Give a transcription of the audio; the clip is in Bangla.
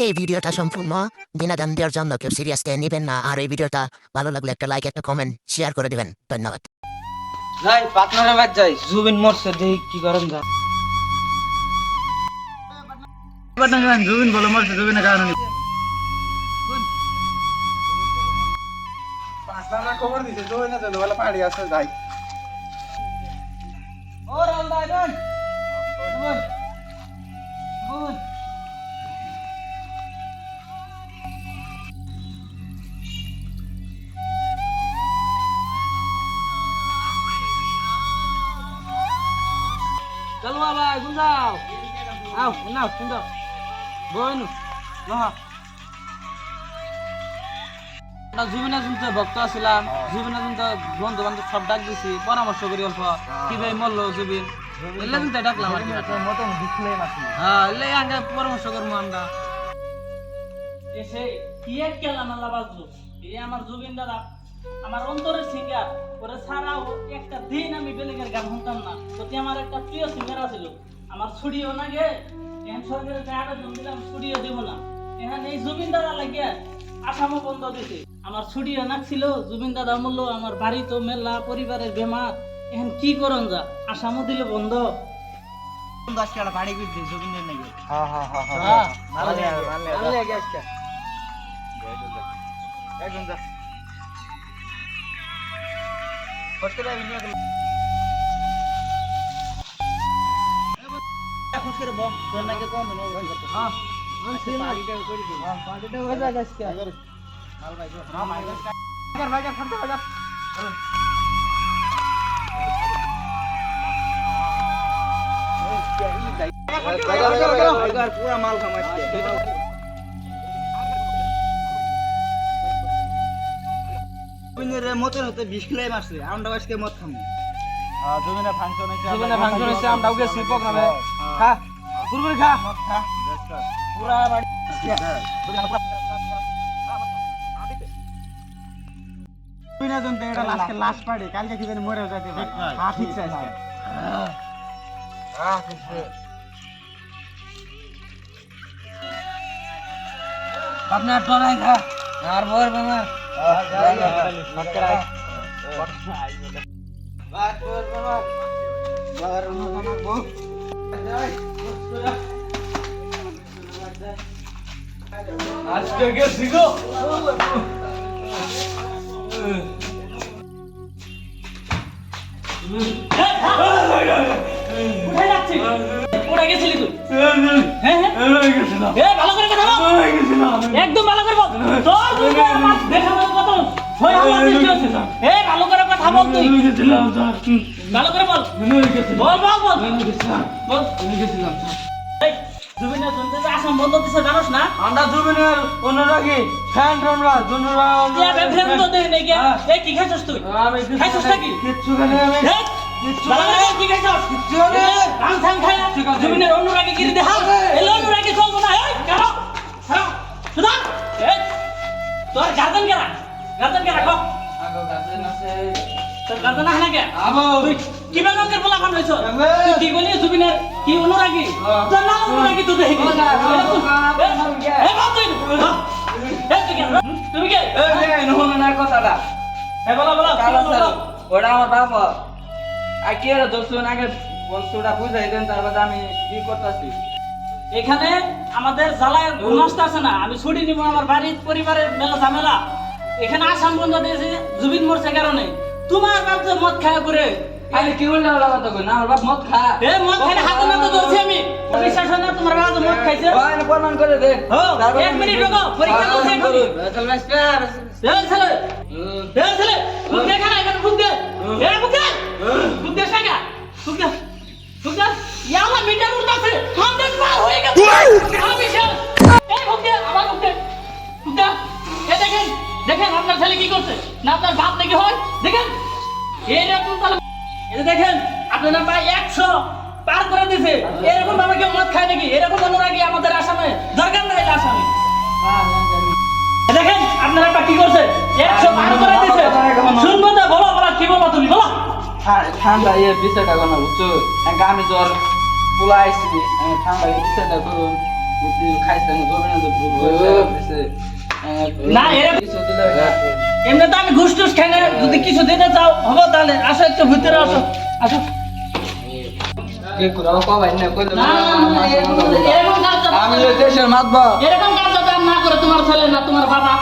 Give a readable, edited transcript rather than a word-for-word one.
এই ভিডিওটা সম্পূর্ণ বিনোদন দেওয়ার জন্য কেউ সিরিয়াসলি নেবেন না। আর এই ভিডিওটা ভালো লাগলে একটা লাইক, একটা কমেন্ট, শেয়ার করে দিবেন। ধন্যবাদ। যাই পার্টনারে বাদ যাই জুবিন মরছে দেখি কি করেন যা জুবিন বলে মরছে, জুবিনের কারণে খবর দিছে জুবিন বলে পাহাড়ি আছে যাই। ও রামদা আইডন গুড চলো ভাই গুঞ্জাও আও নাও গুঞ্জাও বইনু লহা না জুবিনা শুনতে ভক্ত আছিলাম জুবিনা শুনতে বন্ধু বান্ধব সব ডাক দিছি পরামর্শ করি অল্প কি ভাই মরলো জুবিন এলে শুনতে ডাকলাম আর কি মতন দিখলে মাসি হ্যাঁ এলে আগে পরামর্শ করবো আমরা এসে কি এক গেলাম আল্লাহ বাজু এই আমার জুবিন দাদা আমার অন্তরের সিঙ্গার ওরে ছাড়াও একটা দিন আমি বেলেগের গান শুনতাম না। সত্যি আমার একটা প্রিয় সিঙ্গার আছিল, আমার ছুটিও না গে এখন সরকারের আবেদন দিলাম ছুটিও দেব না। এখন এই জুবিন দাদা লাগিয়ে আসামও বন্ধ দিছে, আমার ছুটিও না ছিল। জুবিন দাদা মূল্য আমার বাড়ি তো মেলা পরিবারের বেমার, এখন কি করন যা আসামও দিলে বন্ধ। দশ টাকা বাড়ি করে দিই জুবিনের নাকি হ্যাঁ হ্যাঁ হ্যাঁ হ্যাঁ মানলে মানলে গ্যাসটা একদম যা কষ্ট করে নিয়ে গেল এখন করে বম তোর নাকি কোন না হ্যাঁ পার্টিটা করে দিই হ্যাঁ পার্টিটা হয়ে যায় আজকে মাল ভাই হ্যাঁ ভাই ভাই খাতে ভাই পুরা মাল খামাচ্ছে জুবিনের মতন হতে বিশলাই মারছে আমরা আজকে মত খামু জুবিনের ফাংশন হচ্ছে আমরাও গেছি প্রোগ্রামে খা পুরপুরি খা পুরা বাড়ি বিনোদন তো এটা লাস্টে লাস্ট পার্টি কালকে কি জানি মরে যাইতে পারে। হ্যাঁ ঠিক আছে আজকে আপনার টলাই খা আর বর বাবা আজকে গেছি গো কোথায় যাচ্ছিস? কোথায় গেছিলি তুই? হ্যাঁ হ্যাঁ ভালো করে কথা বল, একদম ভালো করে বল। তোর দুটো আমার দেখানোর কত ভয় আমার সৃষ্টি হচ্ছে। ভালো করে কথা বল তুই, ভালো করে বল বল বল বল বল। এই, জুবিনের শুনতে যে আসাম বন্ধ দিছে জানোস না? আমরা জুবিনের অনুরাগী ফ্যান আমরা ফ্রেন্ড তো দেখি নাকি? এই কি খাইছস তুই? খাইছস নাকি? কিচ্ছু খানে আমি এই, ভালো করে বল, কি খাইছস? রাম সাং খাই জুবিনের অনুরাগী গিরি দেখা এই অনুরাগী চলবো না। এই কারো সুদা এই তোর গার্ডেন কেরা কো আগো গার্জেন আছে তোর গার্ডেন আছে নাকি? আবো তুই কি বাগানের বলা কাম হইছ? তুই কি বলি জুবিনের কি অনুরাগী? তোর নাম অনুরাগী তো দেখি এই বাপ তুই এই তুই কে? তুমি কে? এই নহনার কথাটা এই বলা বলা ওটা আমার বাবা আর কি এর দর্শন আগে বলছোটা বুঝাই দেন তারপরে আমি কি করতেছি এখানে আমাদের জ্বালায় নষ্ট আছে না, আমি ছুটি নিব আমার বাড়ির পরিবারের মেলা ঝামেলা। এখানে আসাম বন্ধ দিয়েছে জুবিন মরছে কারণে। তোমার বাপ যে মদ খায় করে আরে কি বললে ওলা কথা কই না আমার বাপ মদ খা এ মদ খাইলে হাতে নাতে ধরছি আমি। বিশ্বাস হয় না তোমার বাবা যে মদ খাইছে? ওই প্রমাণ করে দে এক মিনিট রুকো, পরীক্ষা করছি এখনই। চল মাস্টার এই ছেলে ফুক দে খানা এখানে ফুক দে। এ ফুক দে, ফুক দে শাকা ফুক দে ফুক দে। ইয়ালা মিটার উঠতাছে 100 বার হয়ে গেছে। আমি শেষ। এই ফুক দে, আবার ফুক দে ফুক দে। এ দেখেন দেখেন আপনার ছেলে কি করছে না, আপনার বাপ নাকি হয় দেখেন এইরকম তাহলে এই যে দেখেন আপনার নাম ভাই 100 পার করে দিয়েছে। এরকম ভাবে কেউ মদ খায় নাকি? এরকম অনুরাগী আমাদের আসামে দরকার নাই আসামে। দেখেন আপনারা একটা কি করছে 100 পার করে দিয়েছে। শুনবো না, বলো বলো কি বলো তুমি বলো। ঠান্ডা বিষয়টা কোনো বুঝছো আমি জ্বর পোলা আইছি ঠান্ডা কিছুটা করুন যদি খাইছেন জমিনে তো না এরকম কিছু দিলে এমনি তো আমি ঘুষ টুস খাই না যদি কিছু দিতে চাও হবো তাহলে আসো একটু ভিতরে আসো আসো কে কুরাও কো ভাই না কইলো না, না, এরকম কাজ যাতে- আমি ওই দেশের মাতবা এরকম কাজ যাতে আর না করে তোমার ছেলে না তোমার বাবা